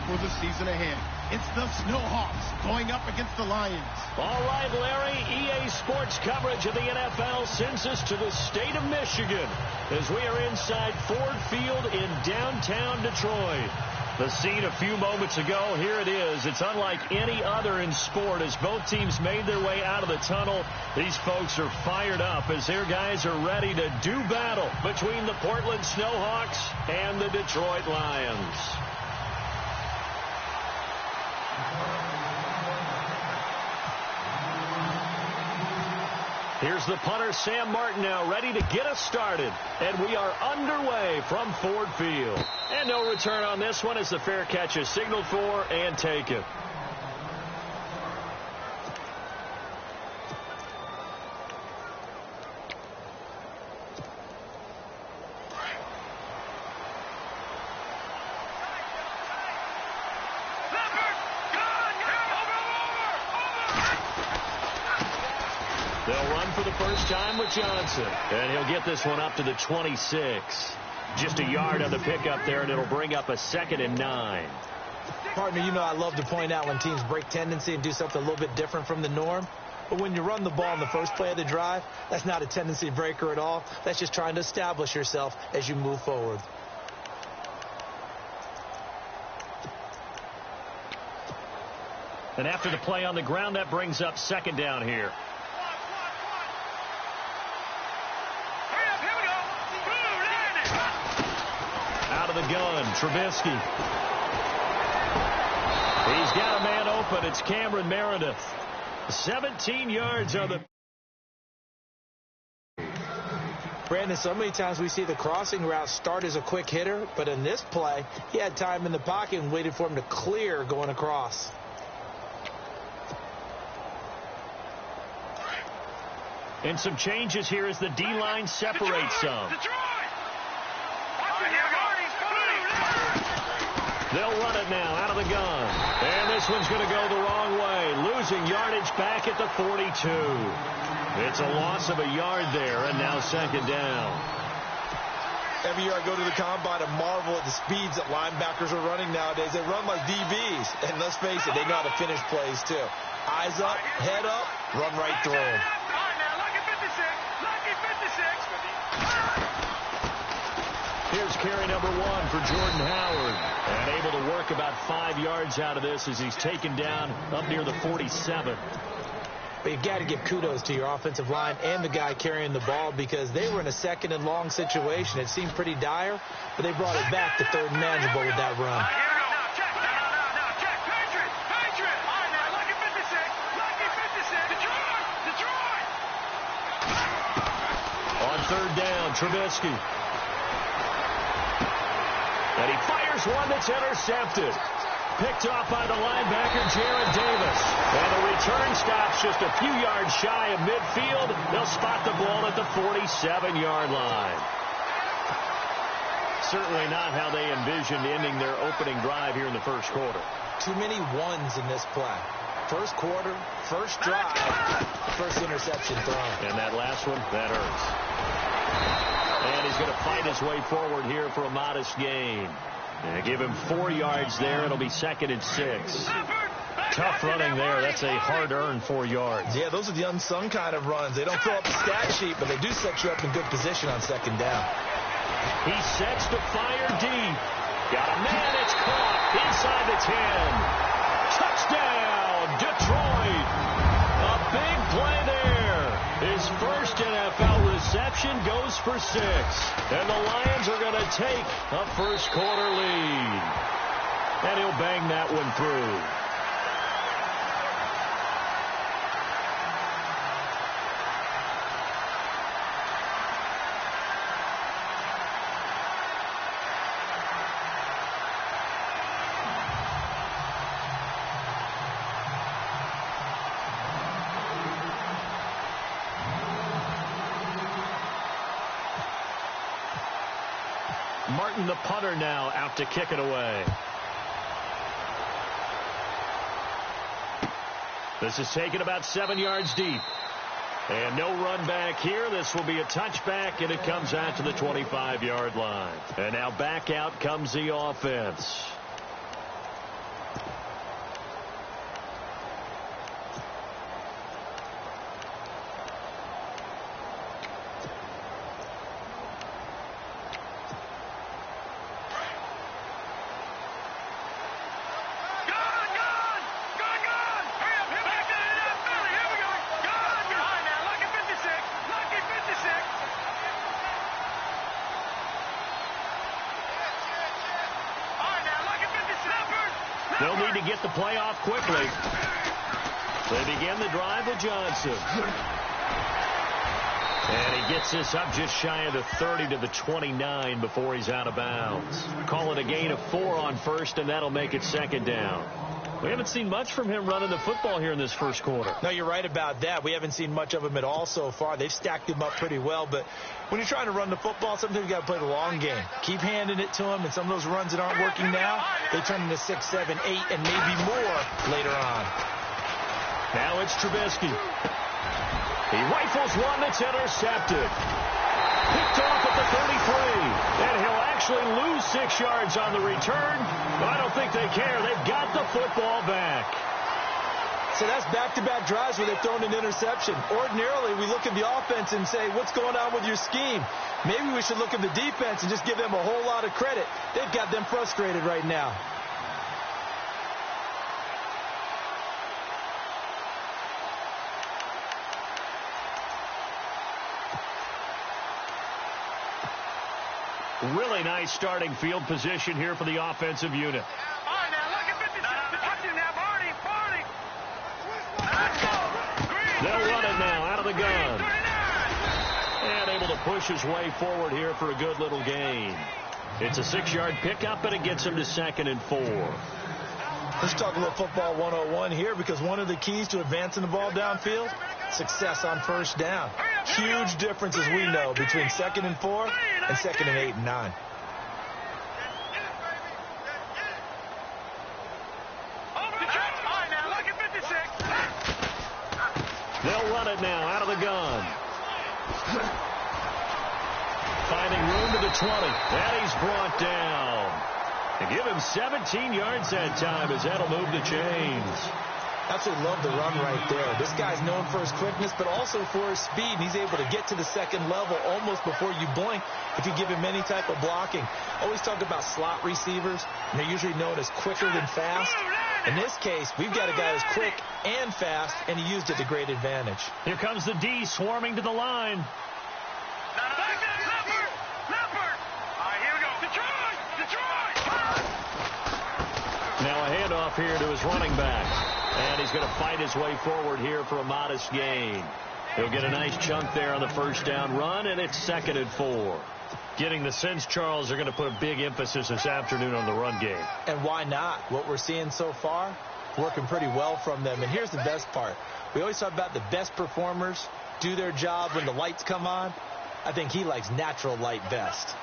for the season ahead. It's the Snowhawks going up against the Lions. All right, Larry, EA Sports coverage of the NFL sends us to the state of Michigan as we are inside Ford Field in downtown Detroit. The scene a few moments ago, here it is. It's unlike any other in sport as both teams made their way out of the tunnel. These folks are fired up as their guys are ready to do battle between the Portland Snowhawks and the Detroit Lions. Here's the punter, Sam Martin, now ready to get us started. And we are underway from Ford Field. And no return on this one as the fair catch is signaled for and taken. They'll run for the first time with Johnson. And he'll get this one up to the 26. Just a yard on the pickup there, and it'll bring up a 2nd and 9. Partner, you know I love to point out when teams break tendency and do something a little bit different from the norm. But when you run the ball in the first play of the drive, that's not a tendency breaker at all. That's just trying to establish yourself as you move forward. And after the play on the ground, that brings up 2nd down here. Out of the gun, Trubisky. He's got a man open. It's Cameron Meredith. 17 yards on the... Brandon, so many times we see the crossing route start as a quick hitter, but in this play, he had time in the pocket and waited for him to clear going across. And some changes here as the D-line separates some. They'll run it now out of the gun. And this one's going to go the wrong way. Losing yardage back at the 42. It's a loss of a yard there, and now 2nd down. Every year I go to the combine and marvel at the speeds that linebackers are running nowadays. They run like DBs. And let's face it, they know how to finish plays too. Eyes up, head up, run right through them. Here's carry number 1 for Jordan Howard. And able to work about 5 yards out of this as he's taken down up near the 47. But you've got to give kudos to your offensive line and the guy carrying the ball because they were in a 2nd and long situation. It seemed pretty dire, but they brought it back to 3rd and manageable with that run. On 3rd down, Trubisky. And he fires one that's intercepted. Picked off by the linebacker, Jared Davis. And the return stops just a few yards shy of midfield. They'll spot the ball at the 47-yard line. Certainly not how they envisioned ending their opening drive here in the first quarter. Too many ones in this play. First quarter, first drive, first interception thrown. And that last one, that hurts. And he's going to fight his way forward here for a modest gain. And give him 4 yards there. It'll be 2nd and 6. Tough running there. That's a hard-earned 4 yards. Yeah, those are the unsung kind of runs. They don't fill up the stat sheet, but they do set you up in good position on 2nd down. He sets to fire deep. Got a man. It's caught inside the 10. Touchdown, Detroit. A big play there. His first NFL reception goes for 6. And the Lions are going to take a first quarter lead. And he'll bang that one through. Martin, the punter, now out to kick it away. This is taken about 7 yards deep. And no run back here. This will be a touchback, and it comes out to the 25-yard line. And now back out comes the offense. They'll need to get the play off quickly. They begin the drive with Johnson. And he gets this up just shy of the 30 to the 29 before he's out of bounds. Call it a gain of 4 on first, and that'll make it second down. We haven't seen much from him running the football here in this first quarter. No, you're right about that. We haven't seen much of him at all so far. They've stacked him up pretty well, but when you're trying to run the football, sometimes you got to play the long game. Keep handing it to him, and some of those runs that aren't working now, they turn into 6, 7, 8, and maybe more later on. Now it's Trubisky. He rifles one that's intercepted. Picked off at the 33. And he'll actually lose 6 yards on the return. But I don't think they care. They've got the football back. So that's back-to-back drives where they've thrown an interception. Ordinarily, we look at the offense and say, what's going on with your scheme? Maybe we should look at the defense and just give them a whole lot of credit. They've got them frustrated right now. Really nice starting field position here for the offensive unit. All right, now look at 56. Watch it now, Barney. They'll run it now out of the gun. And able to push his way forward here for a good little gain. It's a 6-yard pickup, and it gets him to 2nd and 4. Let's talk a little football 101 here, because one of the keys to advancing the ball downfield, success on first down. Huge difference, as we know, between 2nd and 4 and 2nd and 8 and 9. They'll run it now out of the gun. Finding room to the 20. And he's brought down. To give him 17 yards that time, as that'll move the chains. Absolutely love the run right there. This guy's known for his quickness, but also for his speed. He's able to get to the second level almost before you blink if you give him any type of blocking. Always talk about slot receivers, and they're usually known as quicker than fast. In this case, we've got a guy who's quick and fast, and he used it to great advantage. Here comes the D swarming to the line. Now a handoff here to his running back. And he's going to fight his way forward here for a modest gain. He'll get a nice chunk there on the first down run, and it's 2nd and 4. Getting the sense, Charles, they're going to put a big emphasis this afternoon on the run game. And why not? What we're seeing so far, working pretty well from them. And here's the best part. We always talk about the best performers do their job when the lights come on. I think he likes natural light best.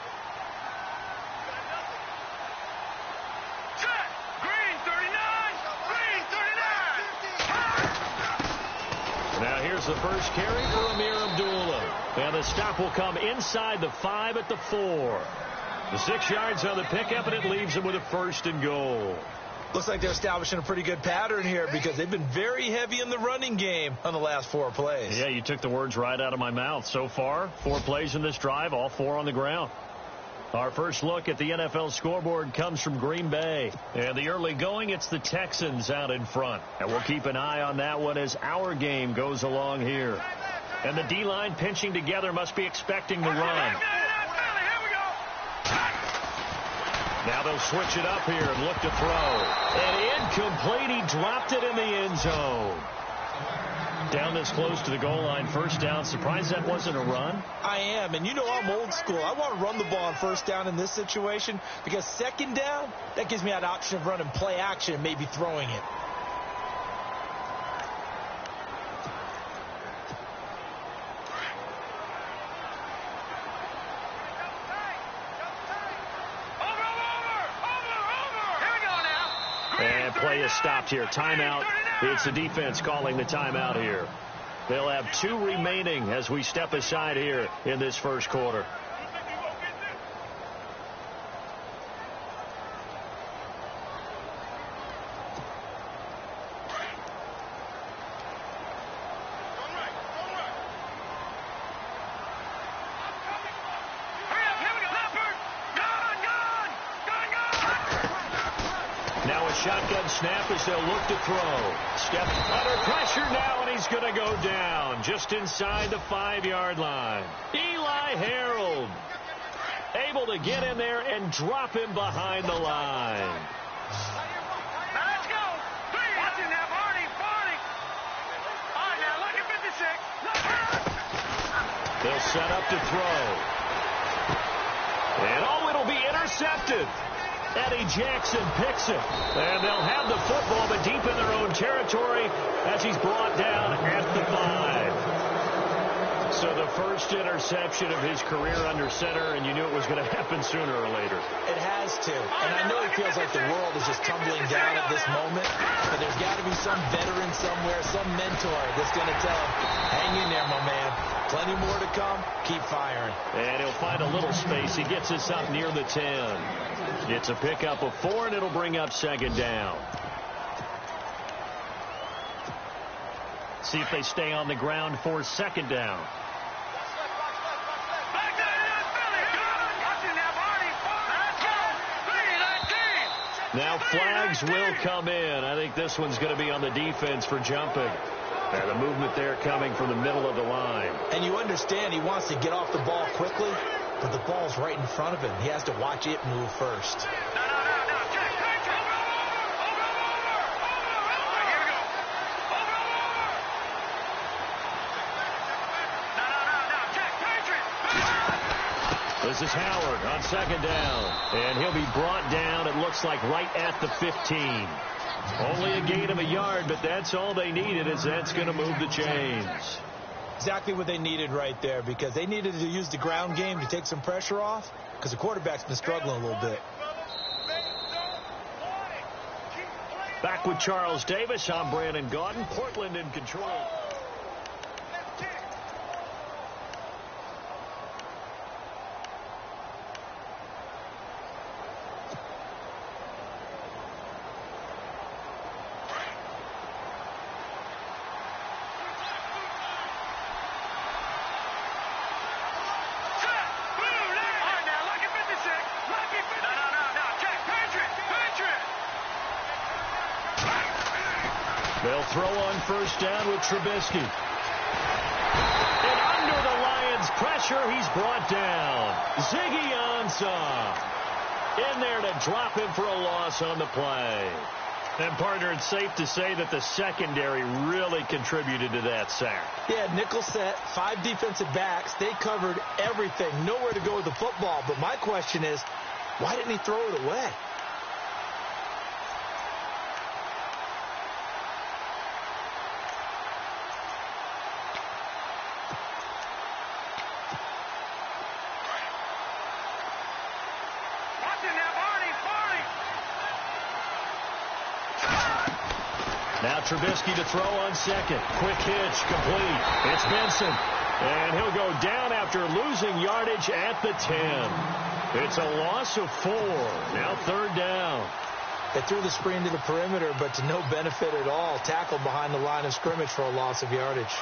Now here's the first carry for Amir Abdullah. And the stop will come inside the 5 at the 4. The 6 yards on the pickup, and it leaves him with a 1st and goal. Looks like they're establishing a pretty good pattern here, because they've been very heavy in the running game on the last 4 plays. Yeah, you took the words right out of my mouth. So far, 4 plays in this drive, all 4 on the ground. Our first look at the NFL scoreboard comes from Green Bay. And the early going, it's the Texans out in front. And we'll keep an eye on that one as our game goes along here. And the D-line pinching together must be expecting the run. Now they'll switch it up here and look to throw. And incomplete. He dropped it in the end zone. Down this close to the goal line, first down. Surprised that wasn't a run? I am, and you know I'm old school. I want to run the ball on first down in this situation, because second down, that gives me that option of running play action and maybe throwing it. And play is stopped here. Timeout. It's the defense calling the timeout here. They'll have 2 remaining as we step aside here in this first quarter. Now a shotgun snap as they'll look to throw. Step under pressure now, and he's going to go down just inside the 5-yard line. Eli Harold able to get in there and drop him behind the line. set up to throw. And it'll be intercepted. Eddie Jackson picks it. And they'll have the football, but deep in their own territory as he's brought down at the 5. So the first interception of his career under center, and you knew it was going to happen sooner or later. It has to. And I know it feels like the world is just tumbling down at this moment, but there's got to be some veteran somewhere, some mentor that's going to tell him, hang in there, my man. Plenty more to come. Keep firing. And he'll find a little space. He gets us up near the 10. It's a pickup of 4, and it'll bring up second down. See if they stay on the ground for second down. Now flags will come in. I think this one's going to be on the defense for jumping. And the movement there coming from the middle of the line. And you understand he wants to get off the ball quickly, but the ball's right in front of him. He has to watch it move first. This is Howard on second down. And he'll be brought down, it looks like, right at the 15. Only a gain of a yard, but that's all they needed, as that's going to move the chains. Exactly what they needed right there, because they needed to use the ground game to take some pressure off, because the quarterback's been struggling a little bit. Back with Charles Davis, I'm Brandon Gaudin. Portland in control. They'll throw on first down with Trubisky. And under the Lions' pressure, he's brought down. Ziggy Ansah in there to drop him for a loss on the play. And, partner, it's safe to say that the secondary really contributed to that sack. Yeah, nickel set, 5 defensive backs. They covered everything. Nowhere to go with the football. But my question is, why didn't he throw it away? Now Trubisky to throw on second. Quick hitch, complete. It's Benson. And he'll go down after losing yardage at the 10. It's a loss of 4. Now third down. They threw the screen to the perimeter, but to no benefit at all. Tackled behind the line of scrimmage for a loss of yardage.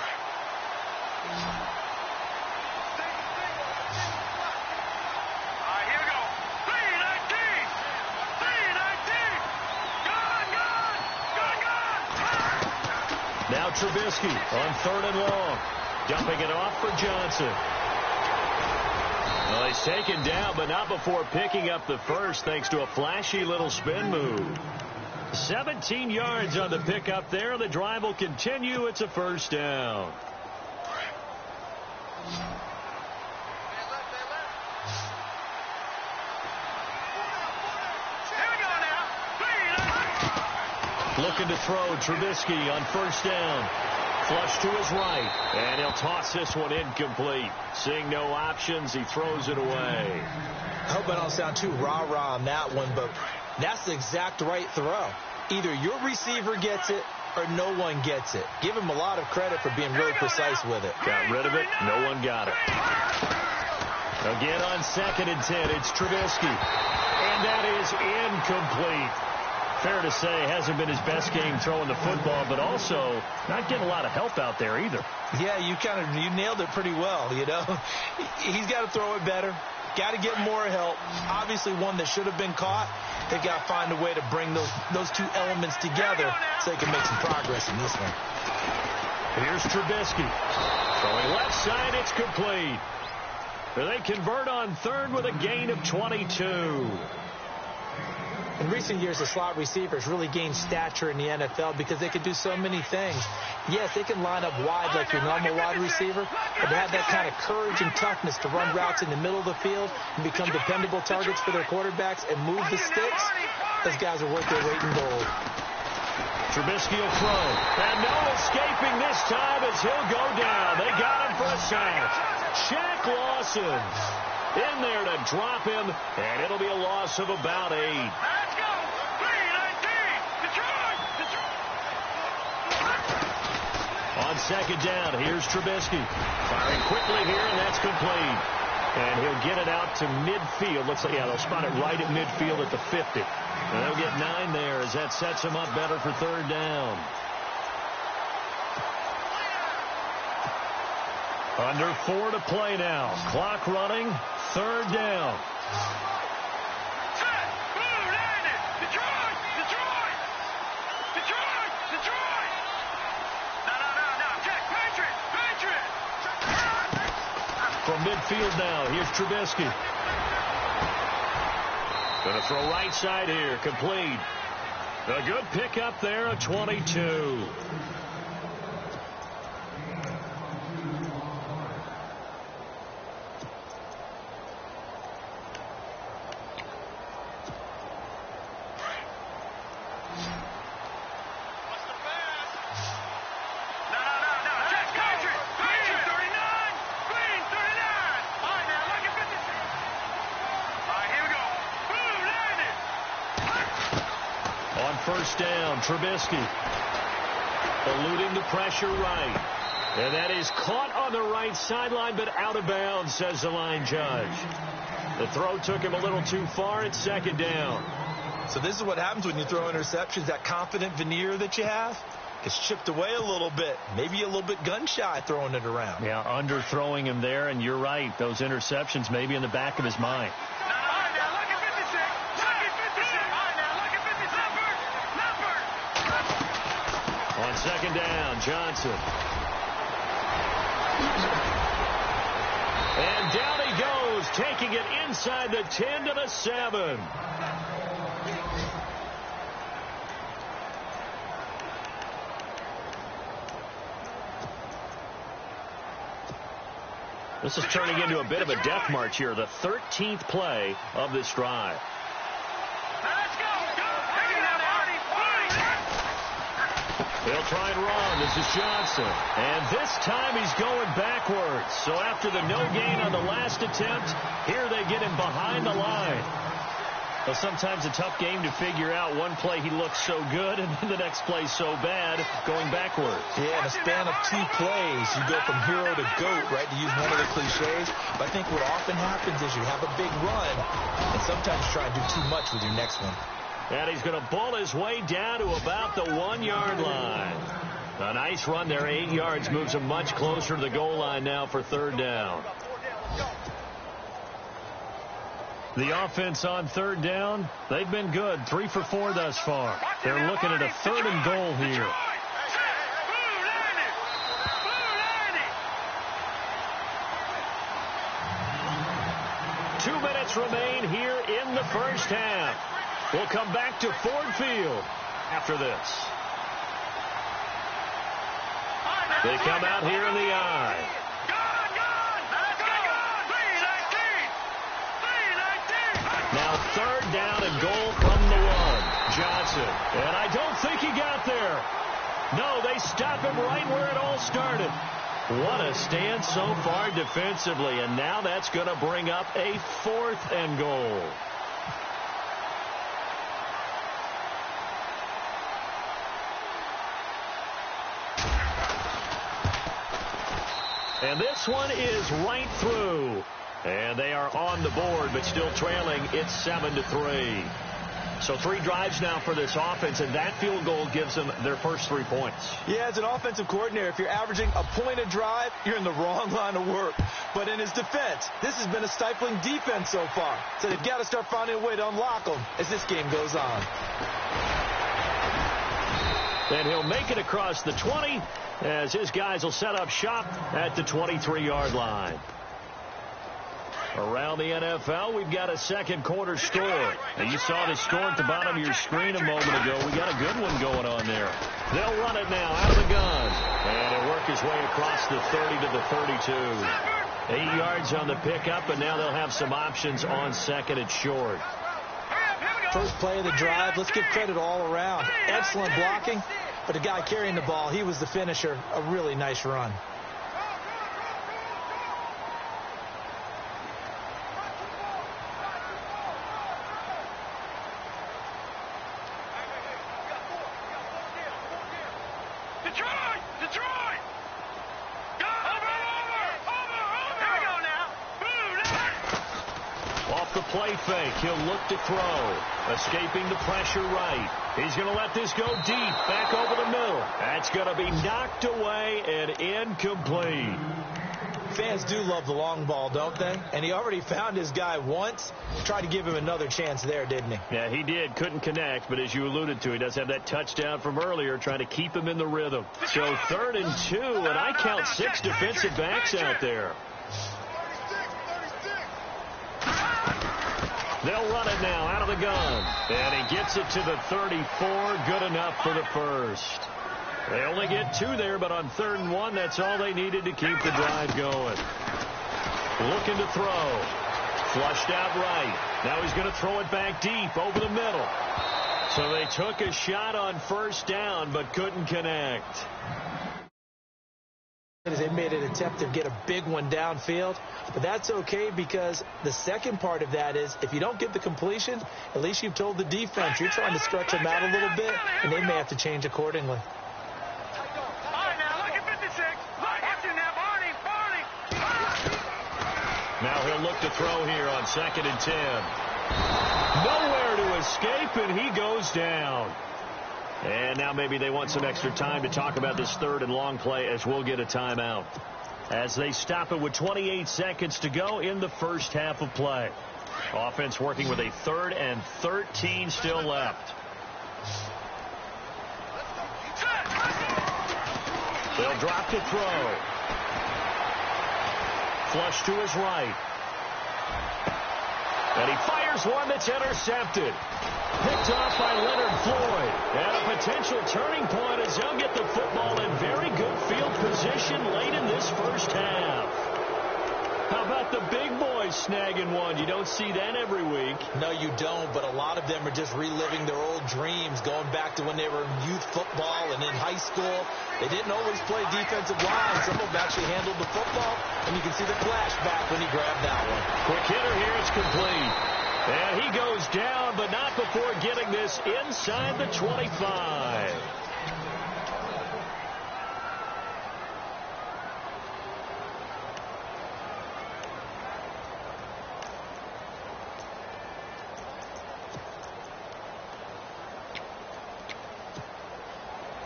Now Trubisky on third and long. Dumping it off for Johnson. Well, he's taken down, but not before picking up the first thanks to a flashy little spin move. 17 yards on the pickup there. The drive will continue. It's a first down. Looking to throw, Trubisky on first down. Flush to his right, and he'll toss this one incomplete. Seeing no options, he throws it away. I hope I don't sound too rah-rah on that one, but that's the exact right throw. Either your receiver gets it or no one gets it. Give him a lot of credit for being really precise with it. Got rid of it, no one got it. Again on second and 10, it's Trubisky. And that is incomplete. Fair to say, hasn't been his best game throwing the football, but also not getting a lot of help out there either. Yeah, you nailed it pretty well, you know. He's got to throw it better. Got to get more help. Obviously one that should have been caught. They've got to find a way to bring those two elements together so they can make some progress in this one. Here's Trubisky. Throwing left side, it's complete. They convert on third with a gain of 22. In recent years, the slot receivers really gained stature in the NFL because they can do so many things. Yes, they can line up wide like your normal wide receiver, but they have that kind of courage and toughness to run routes in the middle of the field and become dependable targets for their quarterbacks and move the sticks. Those guys are worth their weight in gold. Trubisky will throw. And no escaping this time as he'll go down. They got him for a sack. Shaq Lawson in there to drop him, and it'll be a loss of about 8. Let's go. 3-19. Detroit. On second down, here's Trubisky. Firing quickly here, and that's complete. And he'll get it out to midfield. Looks like, yeah, they'll spot it right at midfield at the 50. And they'll get 9 there as that sets him up better for third down. Under 4 to play now. Clock running. Third down. Set. Blue landed. Detroit. No. Check. Patriot. From midfield now, here's Trubisky. Going to throw right side here. Complete. A good pickup there, a 22. First down, Trubisky eluding the pressure right. And that is caught on the right sideline, but out of bounds, says the line judge. The throw took him a little too far. It's second down. So this is what happens when you throw interceptions. That confident veneer that you have gets chipped away a little bit. Maybe a little bit gun-shy throwing it around. Yeah, underthrowing him there, and you're right. Those interceptions may be in the back of his mind. On second down, Johnson. And down he goes, taking it inside the 10 to the 7. This is turning into a bit of a death march here, the 13th play of this drive. They'll try and run. This is Johnson. And this time he's going backwards. So after the no gain on the last attempt, here they get him behind the line. Well, sometimes a tough game to figure out. One play he looks so good, and then the next play so bad, going backwards. Yeah, in a span of 2 plays, you go from hero to GOAT, right, to use one of the cliches. But I think what often happens is you have a big run, and sometimes you try and do too much with your next one. And he's going to bull his way down to about the 1-yard line. A nice run there, 8 yards, moves him much closer to the goal line now for third down. The offense on third down, they've been good, 3 for 4 thus far. They're looking at a 3rd and goal here. 2 minutes remain here in the first half. We'll come back to Ford Field after this. They come out here in the I. Now third down and goal from the 1. Johnson. And I don't think he got there. No, they stop him right where it all started. What a stand so far defensively. And now that's going to bring up a 4th and goal. And this one is right through. And they are on the board, but still trailing. It's 7-3. So 3 drives now for this offense, and that field goal gives them their first 3 points. Yeah, as an offensive coordinator, if you're averaging a point a drive, you're in the wrong line of work. But in his defense, this has been a stifling defense so far. So they've got to start finding a way to unlock them as this game goes on. And he'll make it across the 20 as his guys will set up shop at the 23-yard line. Around the NFL, we've got a second quarter score. And you saw the score at the bottom of your screen a moment ago. We got a good one going on there. They'll run it now out of the gun. And it'll work his way across the 30 to the 32. 8 yards on the pickup, and now they'll have some options on second and short. First play of the drive, let's give credit all around. Excellent blocking, but the guy carrying the ball, he was the finisher. A really nice run. Detroit! Detroit! Go! Over! Here we go now. Boom! Off the play fake, he'll look to throw. Escaping the pressure right. He's going to let this go deep, back over the middle. That's going to be knocked away and incomplete. Fans do love the long ball, don't they? And he already found his guy once. Tried to give him another chance there, didn't he? Yeah, he did. Couldn't connect, but as you alluded to, he does have that touchdown from earlier, trying to keep him in the rhythm. So 3rd and 2, and I count 6 defensive backs out there. They'll run it now out of the gun. And he gets it to the 34. Good enough for the first. They only get 2 there, but on 3rd and 1, that's all they needed to keep the drive going. Looking to throw. Flushed out right. Now he's going to throw it back deep over the middle. So they took a shot on 1st down, but couldn't connect. They made an attempt to get a big one downfield, but that's okay because the second part of that is if you don't get the completion, at least you've told the defense you're trying to stretch them out a little bit, and they may have to change accordingly. All right, now look at 56. Watching now, Barney. Now he'll look to throw here on 2nd and 10. Nowhere to escape, and he goes down. And now maybe they want some extra time to talk about this 3rd and long play as we'll get a timeout. As they stop it with 28 seconds to go in the first half of play. Offense working with a 3rd and 13 still left. They'll drop to throw. Flush to his right. And he fires one that's intercepted. Picked off by Leonard Floyd. And a potential turning point as they'll get the football in very good field position late in this first half. How about the big boys snagging one? You don't see that every week. No, you don't, but a lot of them are just reliving their old dreams, going back to when they were in youth football and in high school. They didn't always play defensive line. Some of them actually handled the football, and you can see the flashback when he grabbed that one. Quick hitter here, it's complete. And he goes down, but not before getting this inside the 25.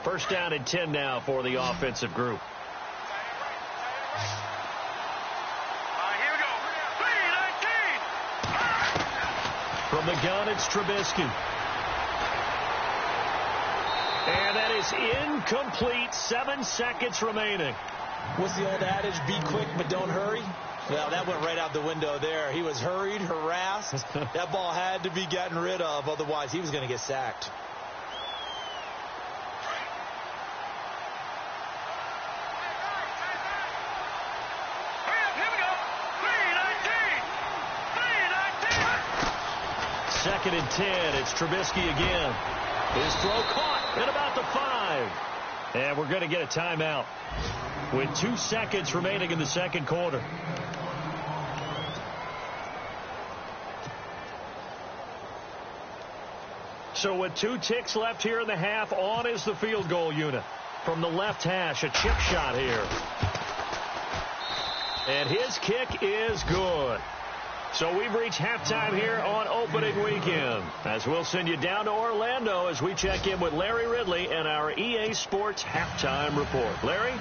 First down and 10 now for the offensive group. From the gun, it's Trubisky. And that is incomplete. 7 seconds remaining. What's the old adage? Be quick, but don't hurry. Well, that went right out the window there. He was hurried, harassed. That ball had to be gotten rid of. Otherwise, he was going to get sacked. Second and 10. It's Trubisky again. His throw caught at about the 5. And we're going to get a timeout with 2 seconds remaining in the second quarter. So with 2 ticks left here in the half, on is the field goal unit. From the left hash, a chip shot here. And his kick is good. So we've reached halftime here on opening weekend, as we'll send you down to Orlando as we check in with Larry Ridley and our EA Sports halftime report. Larry,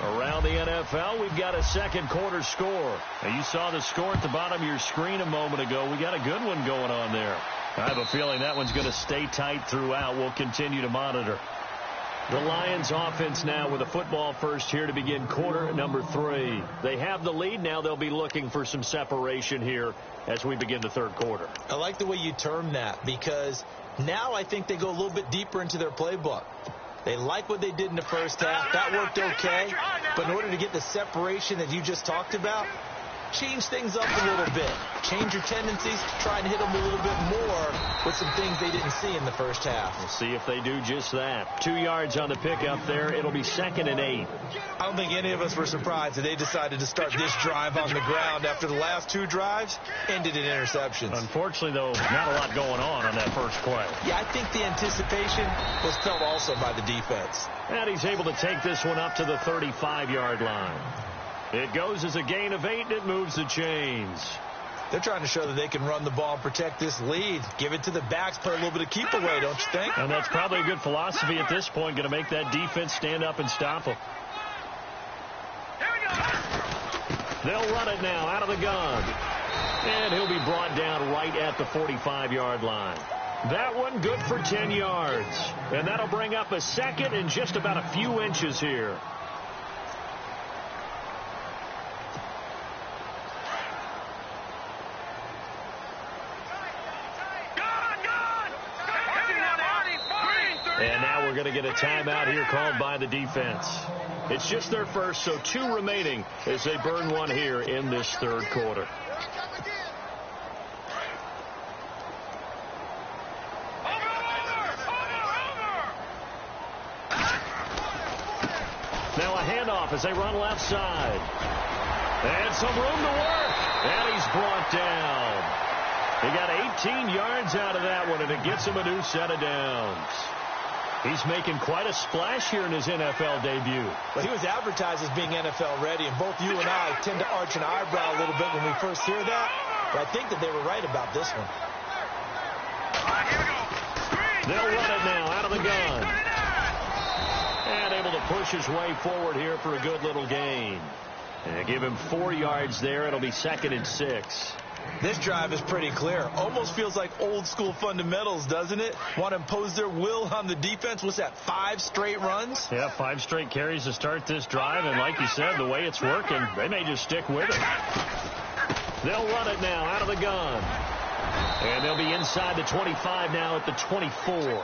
around the NFL, we've got a second quarter score. Now, you saw the score at the bottom of your screen a moment ago. We got a good one going on there. I have a feeling that one's going to stay tight throughout. We'll continue to monitor. The Lions offense now with a football first here to begin quarter number 3. They have the lead. Now they'll be looking for some separation here as we begin the third quarter. I like the way you term that, because now I think they go a little bit deeper into their playbook. They like what they did in the first half. That worked okay. But in order to get the separation that you just talked about, change things up a little bit. Change your tendencies. Try and hit them a little bit more with some things they didn't see in the first half. We'll see if they do just that. 2 yards on the pickup there. It'll be 2nd and 8. I don't think any of us were surprised that they decided to start this drive on the ground after the last 2 drives ended in interceptions. Unfortunately, though, not a lot going on that first play. Yeah, I think the anticipation was felt also by the defense. And he's able to take this one up to the 35-yard line. It goes as a gain of 8, and it moves the chains. They're trying to show that they can run the ball and protect this lead. Give it to the backs, play a little bit of keep away, don't you think? And that's probably a good philosophy at this point, going to make that defense stand up and stop them. They'll run it now out of the gun. And he'll be brought down right at the 45-yard line. That one good for 10 yards. And that'll bring up a 2nd and just about a few inches here. And now we're going to get a timeout here called by the defense. It's just their first, so 2 remaining as they burn one here in this third quarter. Now a handoff as they run left side. And some room to work. And he's brought down. He got 18 yards out of that one, and it gets him a new set of downs. He's making quite a splash here in his NFL debut. Well, he was advertised as being NFL ready, and both you and I tend to arch an eyebrow a little bit when we first hear that. But I think that they were right about this one. They'll run it now out of the gun. And able to push his way forward here for a good little gain. And give him 4 yards there. It'll be 2nd and 6. This drive is pretty clear. Almost feels like old school fundamentals, doesn't it? Want to impose their will on the defense. What's that, 5 straight runs? Yeah, 5 straight carries to start this drive. And like you said, the way it's working, they may just stick with it. They'll run it now out of the gun. And they'll be inside the 25 now at the 24.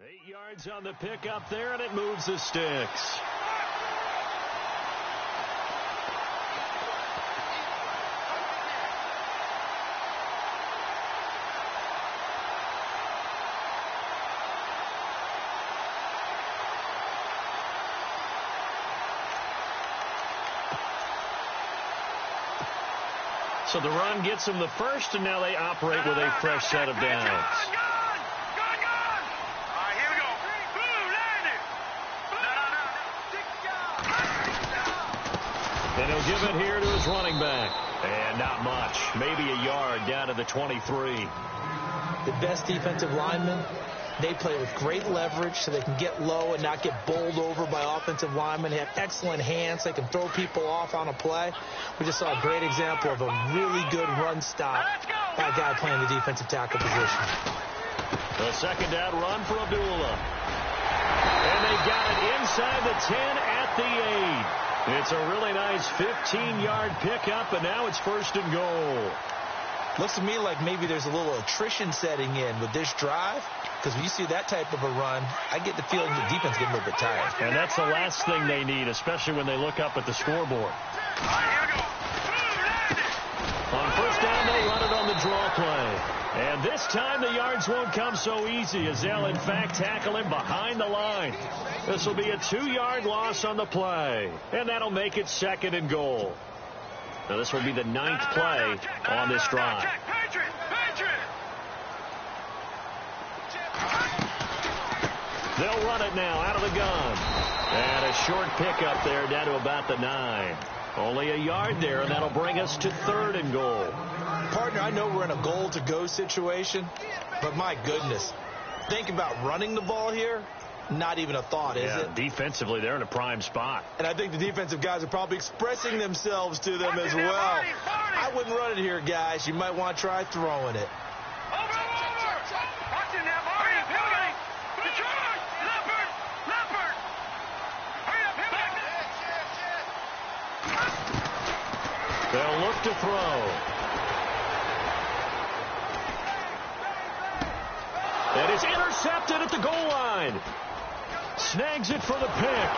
Eight yards on the pickup there, and it moves the sticks. So the run gets them the first, and now they operate with a fresh set of downs. And he'll give it here to his running back. And not much. Maybe a yard down to the 23. The best defensive linemen, they play with great leverage so they can get low and not get bowled over by offensive linemen. They have excellent hands. They can throw people off on a play. We just saw a great example of a really good run stop by a guy playing the defensive tackle position. The second down run for Abdullah. And they got it inside the 10 at the 8. It's a really nice 15-yard pickup, and now it's 1st and goal. Looks to me like maybe there's a little attrition setting in with this drive, because when you see that type of a run, I get the feeling the defense getting a little bit tired. And that's the last thing they need, especially when they look up at the scoreboard. On 1st down, they'll run it on the draw play. And this time the yards won't come so easy as they'll, in fact, tackle him behind the line. This will be a 2-yard loss on the play, and that'll make it 2nd and goal. Now, this will be the 9th play on this drive. They'll run it now out of the gun. And a short pickup there down to about the 9. Only a yard there, and that'll bring us to 3rd and goal. Partner, I know we're in a goal-to-go situation, but my goodness, think about running the ball here. Not even a thought, is it? Defensively, they're in a prime spot. And I think the defensive guys are probably expressing themselves to them as well. I wouldn't run it here, guys. You might want to try throwing it. They'll look to throw. It is intercepted at the goal line. Snags it for the pick.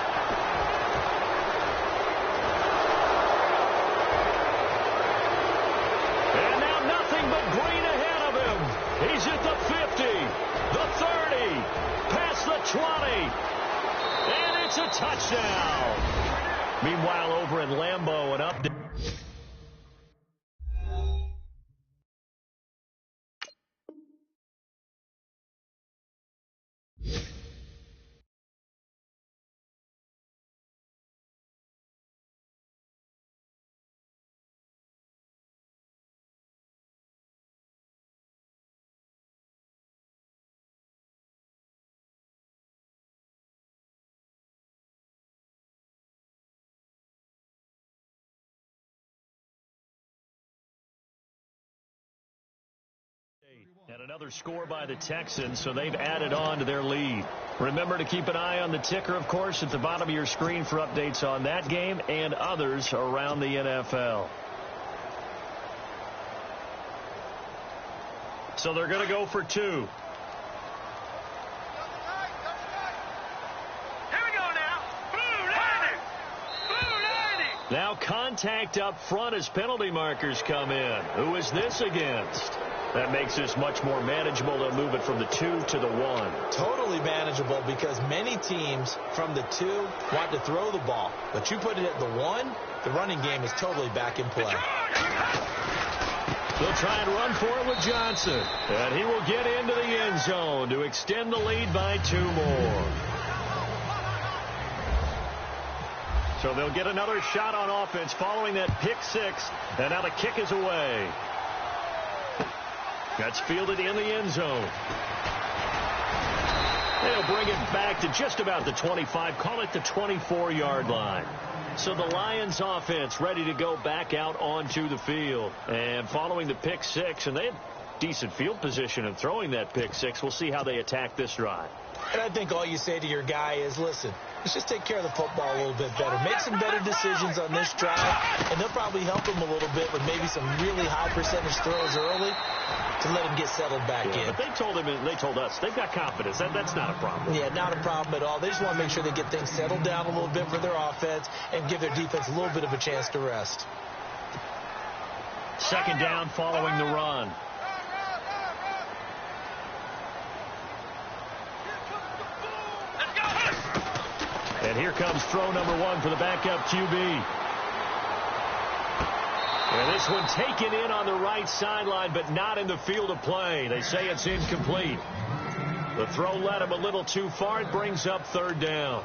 And now nothing but green ahead of him. He's at the 50, the 30, past the 20. And it's a touchdown. Meanwhile, over in Lambeau, an update. And another score by the Texans, so they've added on to their lead. Remember to keep an eye on the ticker, of course, at the bottom of your screen for updates on that game and others around the NFL. So they're going to go for 2. Now contact up front as penalty markers come in. Who is this against? That makes this much more manageable. They'll move it from the 2 to the 1. Totally manageable because many teams from the 2 want to throw the ball. But you put it at the 1, the running game is totally back in play. They'll try and run for it with Johnson. And he will get into the end zone to extend the lead by 2 more. So they'll get another shot on offense following that pick 6. And now the kick is away. That's fielded in the end zone. They'll bring it back to just about the 25, call it the 24-yard line. So the Lions offense ready to go back out onto the field. And following the pick 6, and they had decent field position in throwing that pick 6. We'll see how they attack this drive. And I think all you say to your guy is, listen, let's just take care of the football a little bit better. Make some better decisions on this drive, and they'll probably help him a little bit with maybe some really high percentage throws early to let him get settled back in. But they told us, they've got confidence. That's not a problem. Yeah, not a problem at all. They just want to make sure they get things settled down a little bit for their offense and give their defense a little bit of a chance to rest. 2nd down following the run. And here comes throw number 1 for the backup QB. And this one taken in on the right sideline, but not in the field of play. They say it's incomplete. The throw led him a little too far. It brings up 3rd down.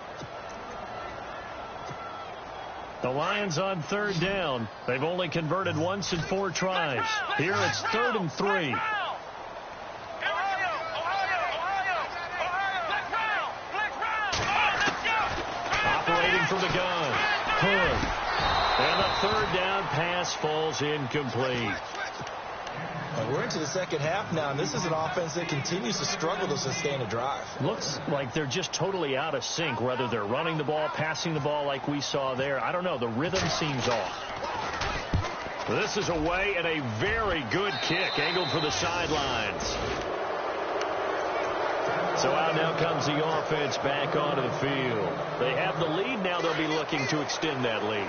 The Lions on 3rd down. They've only converted once in 4 tries. Here it's 3rd and 3. From the gun. Hood. And the 3rd down pass falls incomplete. We're into the 2nd half now, and this is an offense that continues to struggle to sustain a drive. Looks like they're just totally out of sync, whether they're running the ball, passing the ball like we saw there. I don't know. The rhythm seems off. This is away and a very good kick angled for the sidelines. So out now comes the offense back onto the field. They have the lead. Now they'll be looking to extend that lead.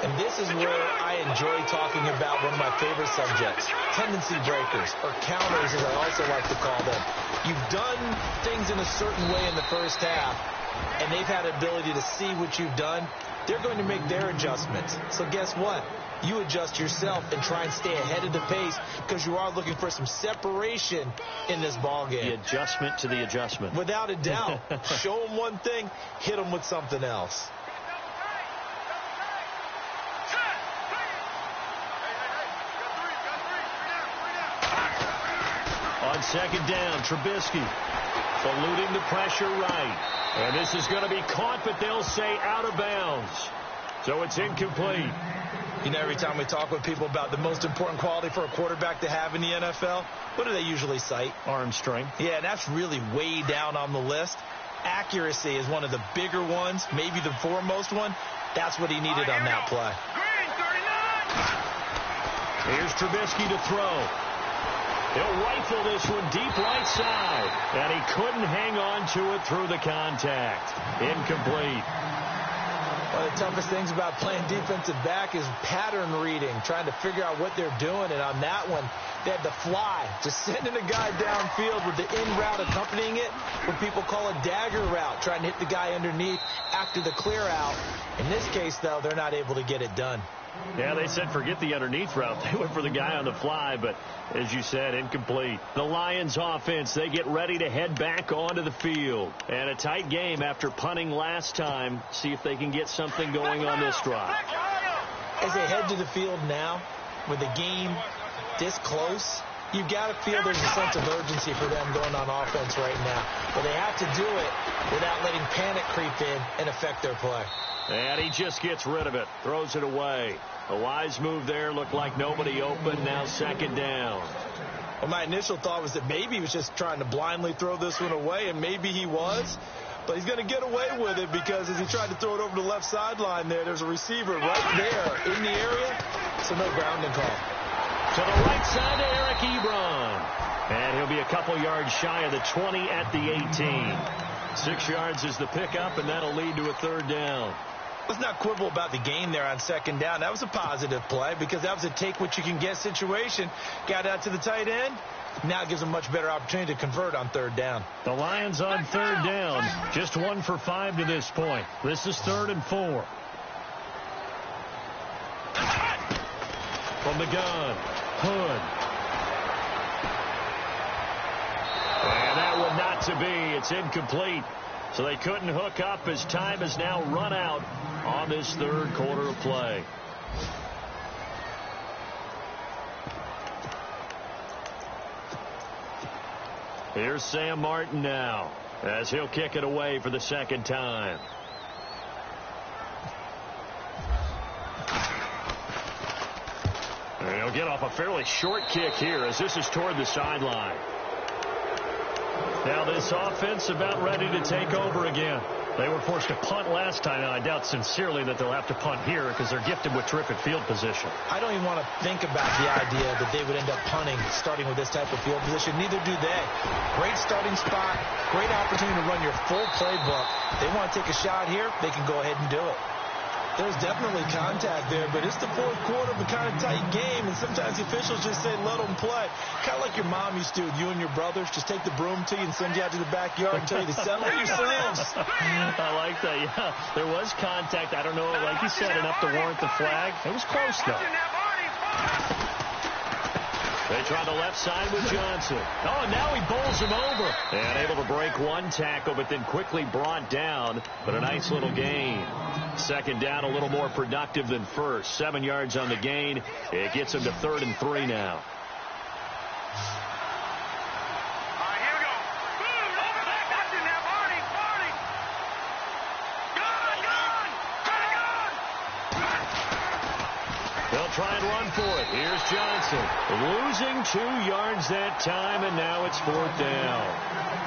And this is where I enjoy talking about one of my favorite subjects, tendency breakers, or counters as I also like to call them. You've done things in a certain way in the first half, and they've had the ability to see what you've done. They're going to make their adjustments. So guess what? You adjust yourself and try and stay ahead of the pace because you are looking for some separation in this ball game. The adjustment to the adjustment. Without a doubt. Show them one thing, hit them with something else. On second down, Trubisky eluding the pressure right. And this is going to be caught, but they'll say out of bounds. So it's incomplete. You know, every time we talk with people about the most important quality for a quarterback to have in the NFL, what do they usually cite? Arm strength. Yeah, and that's really way down on the list. Accuracy is one of the bigger ones, maybe the foremost one. That's what he needed on that play. Here's Trubisky to throw. He'll rifle this one deep right side. And he couldn't hang on to it through the contact. Incomplete. One of the toughest things about playing defensive back is pattern reading, trying to figure out what they're doing. And on that one, they had the fly, just sending a guy downfield with the in route accompanying it, what people call a dagger route, trying to hit the guy underneath after the clear out. In this case, though, they're not able to get it done. Yeah, they said forget the underneath route. They went for the guy on the fly, but as you said, incomplete. The Lions offense, they get ready to head back onto the field. And a tight game after punting last time. See if they can get something going on this drive. As they head to the field now, with the game this close, you've got to feel there's a sense of urgency for them going on offense right now. But they have to do it without letting panic creep in and affect their play. And he just gets rid of it, throws it away. A wise move there, looked like nobody open, now second down. Well, my initial thought was that maybe he was just trying to blindly throw this one away, and maybe he was. But he's going to get away with it because as he tried to throw it over the left sideline there's a receiver right there in the area, so no grounding call. To the right side to Eric Ebron. And he'll be a couple yards shy of the 20 at the 18. 6 yards is the pickup, and that'll lead to a third down. Let's not quibble about the gain there on second down. That was a positive play because that was a take-what-you-can-get situation. Got out to the tight end. Now it gives them a much better opportunity to convert on third down. The Lions on third down. Just 1 for 5 to this point. This is 3rd and 4. From the gun, Hood. And that one not to be. It's incomplete. So they couldn't hook up as time has now run out on this third quarter of play. Here's Sam Martin now as he'll kick it away for the second time. And he'll get off a fairly short kick here as this is toward the sideline. Now this offense about ready to take over again. They were forced to punt last time, and I doubt sincerely that they'll have to punt here because they're gifted with terrific field position. I don't even want to think about the idea that they would end up punting starting with this type of field position. Neither do they. Great starting spot, great opportunity to run your full playbook. They want to take a shot here, they can go ahead and do it. There's definitely contact there, but it's the fourth quarter of a kind of tight game, and sometimes the officials just say, let them play. Kind of like your mom used to with you and your brothers. Just take the broom to you and send you out to the backyard and tell you to settle yourselves. I like that, yeah. There was contact. I don't know, like you said, enough to warrant the flag. It was close, though. They try the left side with Johnson. Oh, and now he bowls him over. And able to break one tackle, but then quickly brought down. But a nice little gain. Second down, a little more productive than first. 7 yards on the gain. It gets him to 3rd and 3 now. They'll try and run for it. Here's Johnson. Losing 2 yards that time, and now it's 4th down.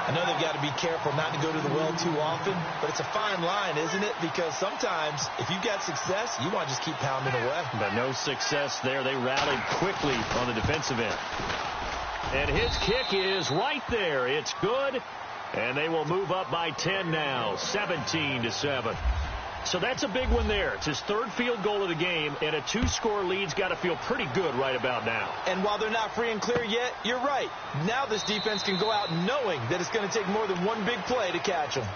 I know they've got to be careful not to go to the well too often, but it's a fine line, isn't it? Because sometimes, if you've got success, you want to just keep pounding away. But no success there. They rallied quickly on the defensive end. And his kick is right there. It's good, and they will move up by 10 now, 17-7. So that's a big one there. It's his third field goal of the game, and a 2-score lead's got to feel pretty good right about now. And while they're not free and clear yet, you're right. Now this defense can go out knowing that it's going to take more than one big play to catch them.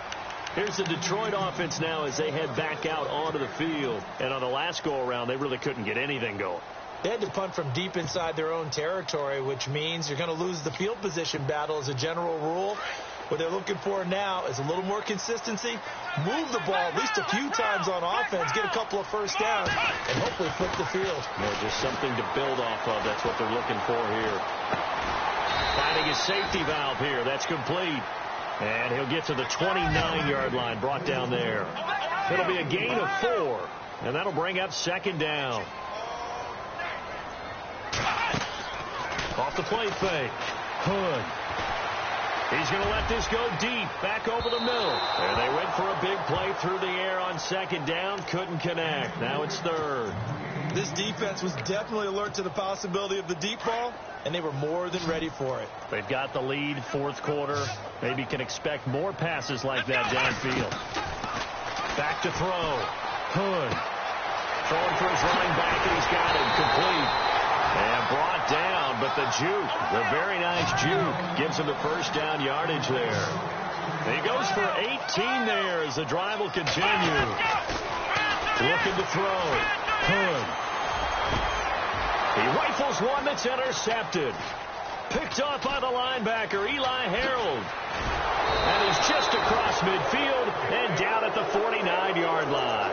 Here's the Detroit offense now as they head back out onto the field. And on the last go-around, they really couldn't get anything going. They had to punt from deep inside their own territory, which means you're going to lose the field position battle as a general rule. What they're looking for now is a little more consistency, move the ball at least a few times on offense, get a couple of first downs, and hopefully flip the field. Yeah, just something to build off of. That's what they're looking for here. Finding his safety valve here. That's complete. And he'll get to the 29-yard line, brought down there. It'll be a gain of 4, and that'll bring up second down. Off the play fake. Hood. He's going to let this go deep, back over the middle. And they went for a big play through the air on second down. Couldn't connect. Now it's third. This defense was definitely alert to the possibility of the deep ball, and they were more than ready for it. They've got the lead, fourth quarter. Maybe can expect more passes like that downfield. Back to throw. Hood. Throwing for his running back, and he's got it complete. And brought down, but the juke, the very nice juke, gives him the first down yardage there. And he goes for 18 there as the drive will continue. Looking to throw. Hood. He rifles one that's intercepted. Picked off by the linebacker, Eli Harold. And he's just across midfield and down at the 49-yard line.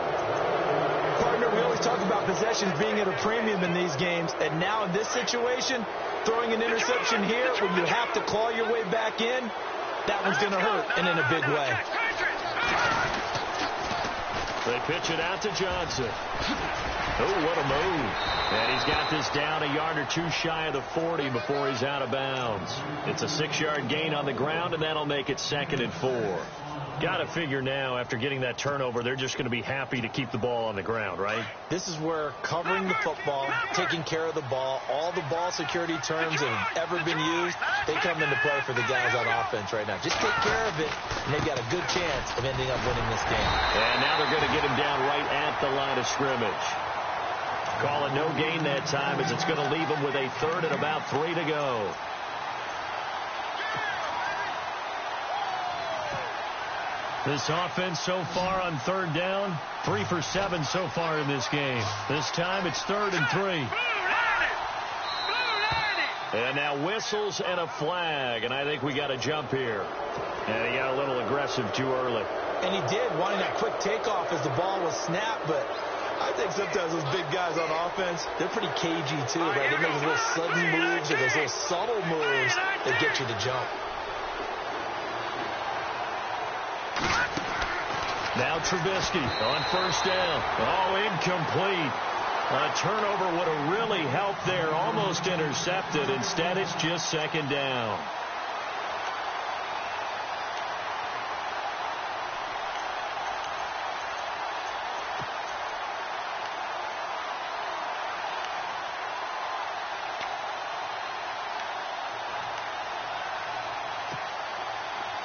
Partner, we always talk about possessions being at a premium in these games, and now in this situation, throwing an interception here when you have to claw your way back in, that one's going to hurt, and in a big way. They pitch it out to Johnson. Oh, what a move. And he's got this down a yard or two shy of the 40 before he's out of bounds. It's a 6-yard gain on the ground, and that'll make it 2nd and 4. Got to figure now, after getting that turnover, they're just going to be happy to keep the ball on the ground, right? This is where covering the football, taking care of the ball, all the ball security terms that have ever been used, they come into play for the guys on offense right now. Just take care of it, and they've got a good chance of ending up winning this game. And now they're going to get him down right at the line of scrimmage. Call it no gain that time as it's going to leave him with a 3rd and about 3 to go. This offense so far on 3rd down, 3 for 7 so far in this game. This time it's 3rd and 3. And now whistles and a flag, and I think we got a jump here. And he got a little aggressive too early. And he did, wanting that quick takeoff as the ball was snapped, but I think sometimes those big guys on offense, they're pretty cagey too, right? They make those little sudden moves or those little subtle moves that get you to jump. Now Trubisky on 1st down. Oh, incomplete. A turnover would have really helped there. Almost intercepted. Instead, it's just 2nd down.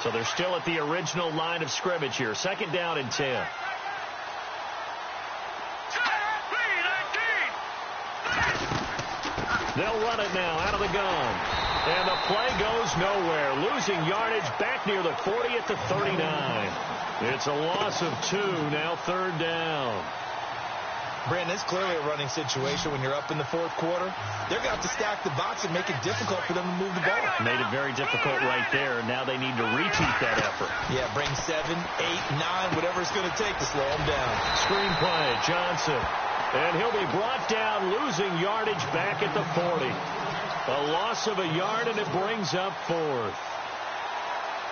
So they're still at the original line of scrimmage here. 2nd down and 10. They'll run it now out of the gun. And the play goes nowhere. Losing yardage back near the 40 at the 39. It's a loss of 2. Now 3rd down. Brandon, it's clearly a running situation when you're up in the 4th quarter. They're going to have to stack the box and make it difficult for them to move the ball. Made it very difficult right there. Now they need to repeat that effort. Yeah, bring 7, 8, 9, whatever it's going to take to slow them down. Screen play, Johnson. And he'll be brought down, losing yardage back at the 40. A loss of a yard, and it brings up 4th.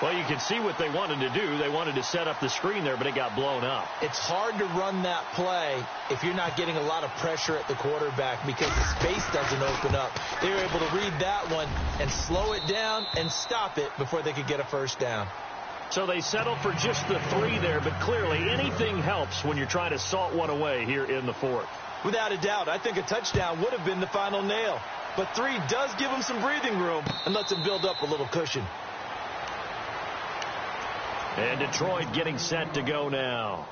Well, you can see what they wanted to do. They wanted to set up the screen there, but it got blown up. It's hard to run that play if you're not getting a lot of pressure at the quarterback because the space doesn't open up. They were able to read that one and slow it down and stop it before they could get a 1st down. So they settled for just the 3 there, but clearly anything helps when you're trying to salt one away here in the 4th. Without a doubt, I think a touchdown would have been the final nail. But 3 does give them some breathing room and lets them build up a little cushion. And Detroit getting set to go now.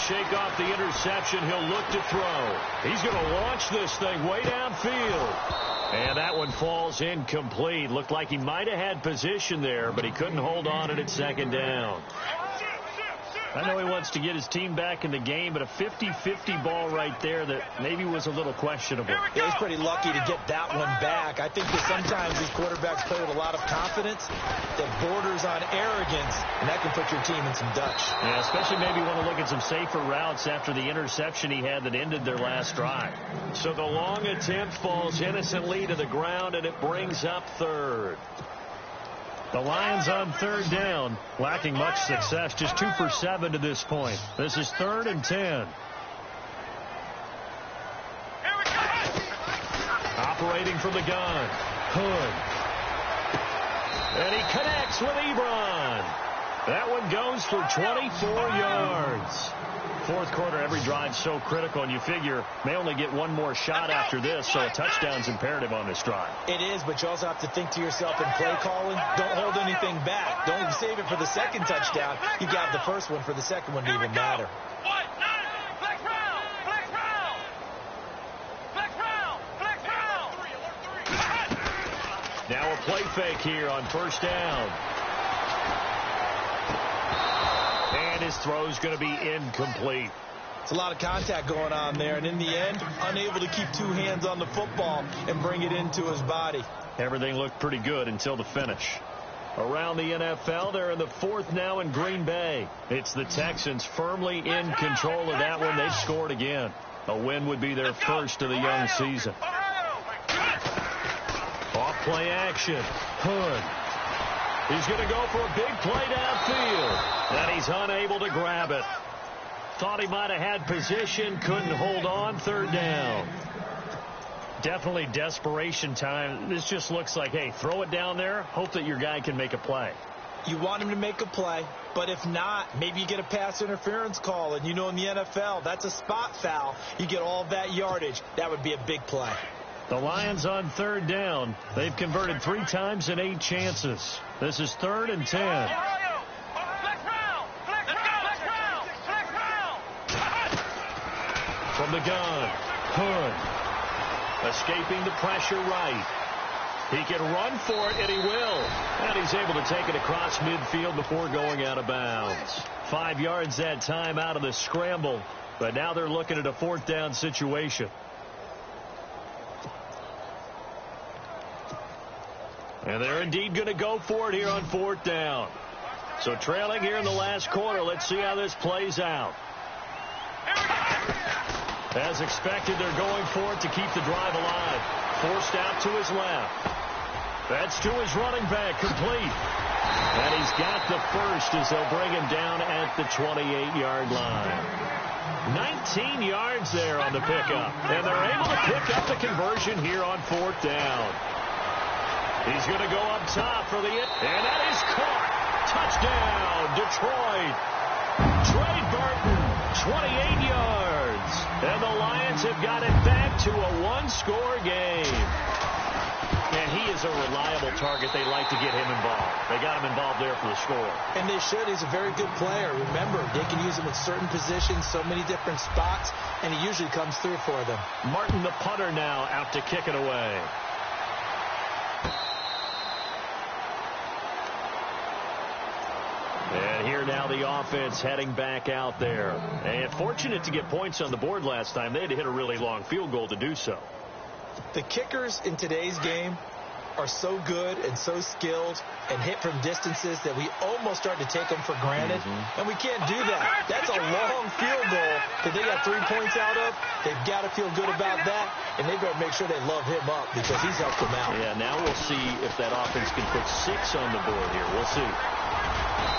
shake off the interception. He'll look to throw. He's going to launch this thing way downfield. And that one falls incomplete. Looked like he might have had position there, but he couldn't hold on at second down. I know he wants to get his team back in the game, but a 50-50 ball right there that maybe was a little questionable. Yeah, he's pretty lucky to get that one back. I think that sometimes these quarterbacks play with a lot of confidence that borders on arrogance, and that can put your team in some Dutch. Yeah, especially maybe want to look at some safer routes after the interception he had that ended their last drive. So the long attempt falls innocently to the ground, and it brings up third. The Lions on third down, lacking much success, just 2 for 7 to this point. This is 3rd and 10. Operating from the gun, Hood. And he connects with Ebron. That one goes for 24 yards. Fourth quarter, every drive so critical, and you figure may only get one more shot after this, so a touchdown's imperative on this drive. It is, but you also have to think to yourself in play calling, don't hold anything back. Don't save it for the second touchdown. You got the first one for the second one to even matter. Now a play fake here on first down. And his throw's going to be incomplete. It's a lot of contact going on there, and in the end, unable to keep 2 hands on the football and bring it into his body. Everything looked pretty good until the finish. Around the NFL, they're in the 4th now in Green Bay. It's the Texans firmly in control of that one. They've scored again. A win would be their first of the young season. Off play action. Hood. He's going to go for a big play downfield. And he's unable to grab it. Thought he might have had position. Couldn't hold on. Third down. Definitely desperation time. This just looks like, hey, throw it down there. Hope that your guy can make a play. You want him to make a play, but if not, maybe you get a pass interference call. And you know in the NFL, that's a spot foul. You get all that yardage. That would be a big play. The Lions on third down. They've converted 3 times in 8 chances. This is 3rd and 10. From the gun, Hood. Escaping the pressure right. He can run for it, and he will. And he's able to take it across midfield before going out of bounds. 5 yards that time out of the scramble. But now they're looking at a 4th down situation. And they're indeed going to go for it here on 4th down. So trailing here in the last quarter. Let's see how this plays out. As expected, they're going for it to keep the drive alive. Forced out to his left. That's to his running back, complete. And he's got the first as they'll bring him down at the 28-yard line. 19 yards there on the pickup. And they're able to pick up the conversion here on 4th down. He's going to go up top for the and that is caught. Touchdown, Detroit. Trey Burton, 28 yards. And the Lions have got it back to a 1-score game. And he is a reliable target. They like to get him involved. They got him involved there for the score. And they should. He's a very good player. Remember, they can use him in certain positions, so many different spots, and he usually comes through for them. Martin, the punter, now out to kick it away. And here now the offense heading back out there. And fortunate to get points on the board last time. They had to hit a really long field goal to do so. The kickers in today's game are so good and so skilled and hit from distances that we almost start to take them for granted. And we can't do that. That's a long field goal that they got 3 points out of. They've got to feel good about that, and they've got to make sure they love him up because he's helped them out. Yeah, now we'll see if that offense can put 6 on the board here. We'll see.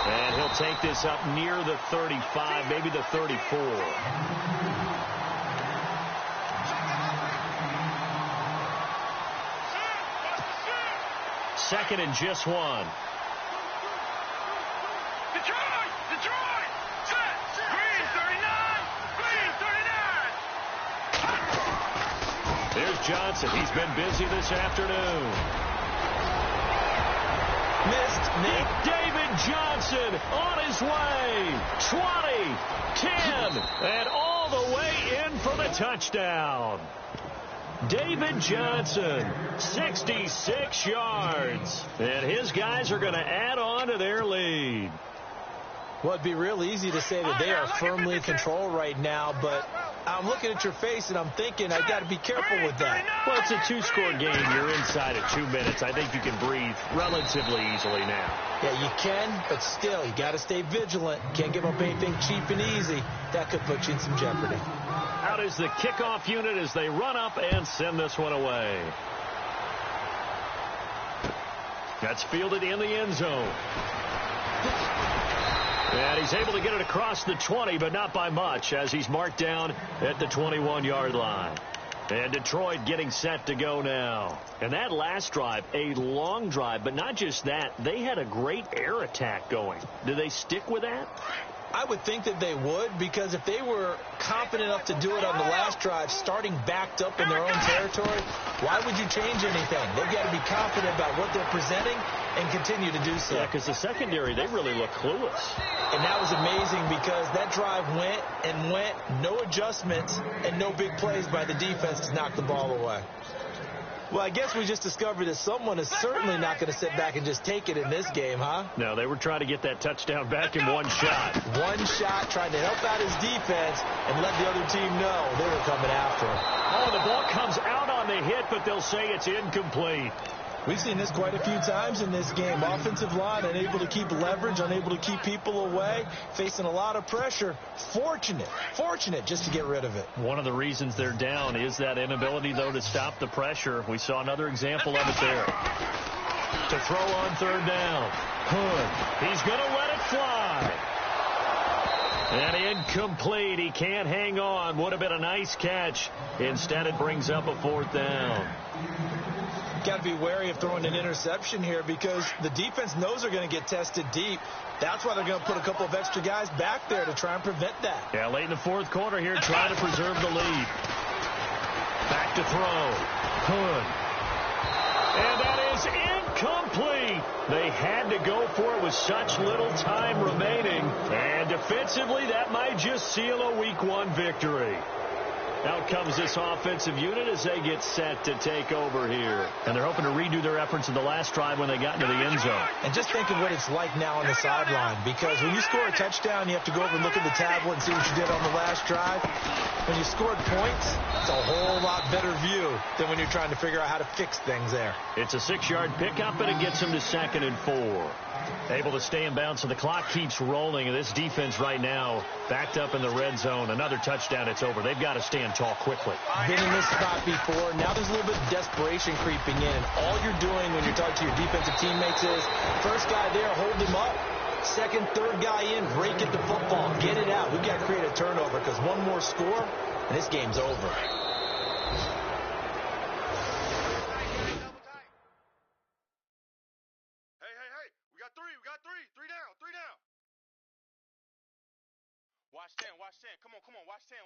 And he'll take this up near the 35, maybe the 34. Second and just 1. Detroit! Set! Green 39! Green 39! There's Johnson. He's been busy this afternoon. Missed. David Johnson on his way. 20, 10, and all the way in for the touchdown. David Johnson, 66 yards. And his guys are going to add on to their lead. Well, it'd be real easy to say that they are firmly in control right now, but I'm looking at your face and I'm thinking I got to be careful with that. Well, it's a two-score game. You're inside at 2 minutes. I think you can breathe relatively easily now. Yeah, you can, but still, you got to stay vigilant. Can't give up anything cheap and easy. That could put you in some jeopardy. Out is the kickoff unit as they run up and send this one away. That's fielded in the end zone. And he's able to get it across the 20, but not by much, as he's marked down at the 21-yard line. And Detroit getting set to go now. And that last drive, a long drive, but not just that. They had a great air attack going. Do they stick with that? I would think that they would, because if they were confident enough to do it on the last drive, starting backed up in their own territory, why would you change anything? They've got to be confident about what they're presenting and continue to do so. Yeah, because the secondary, they really look clueless. And that was amazing because that drive went and went, no adjustments, and no big plays by the defense to knock the ball away. Well, I guess we just discovered that someone is certainly not going to sit back and just take it in this game, huh? No, they were trying to get that touchdown back in one shot. One shot, trying to help out his defense and let the other team know they were coming after him. Oh, the ball comes out on the hit, but they'll say it's incomplete. We've seen this quite a few times in this game. Offensive line unable to keep leverage, unable to keep people away, facing a lot of pressure. Fortunate just to get rid of it. One of the reasons they're down is that inability, though, to stop the pressure. We saw another example of it there. To throw on third down. Hood. He's going to let it fly. And incomplete. He can't hang on. Would have been a nice catch. Instead, it brings up a fourth down. Got to be wary of throwing an interception here because the defense knows they're going to get tested deep. That's why they're going to put a couple of extra guys back there to try and prevent that. Yeah, late in the fourth quarter here, trying to preserve the lead. Back to throw. Hood. And that is incomplete. They had to go for it with such little time remaining. And defensively, that might just seal a Week 1 victory. Out comes this offensive unit as they get set to take over here. And they're hoping to redo their efforts in the last drive when they got into the end zone. And just think of what it's like now on the sideline, because when you score a touchdown, you have to go over and look at the tablet and see what you did on the last drive. When you scored points, it's a whole lot better view than when you're trying to figure out how to fix things there. It's a 6-yard pickup, and it gets them to 2nd and 4. Able to stay in bounds, so the clock keeps rolling. And this defense right now backed up in the red zone. Another touchdown, it's over. They've got to stand tall quickly. Been in this spot before. Now there's a little bit of desperation creeping in. And all you're doing when you're talking to your defensive teammates is, first guy there, hold him up. Second, third guy in, break at the football. Get it out. We've got to create a turnover because one more score, and this game's over. Three down. Watch 10. Come on. Watch 10.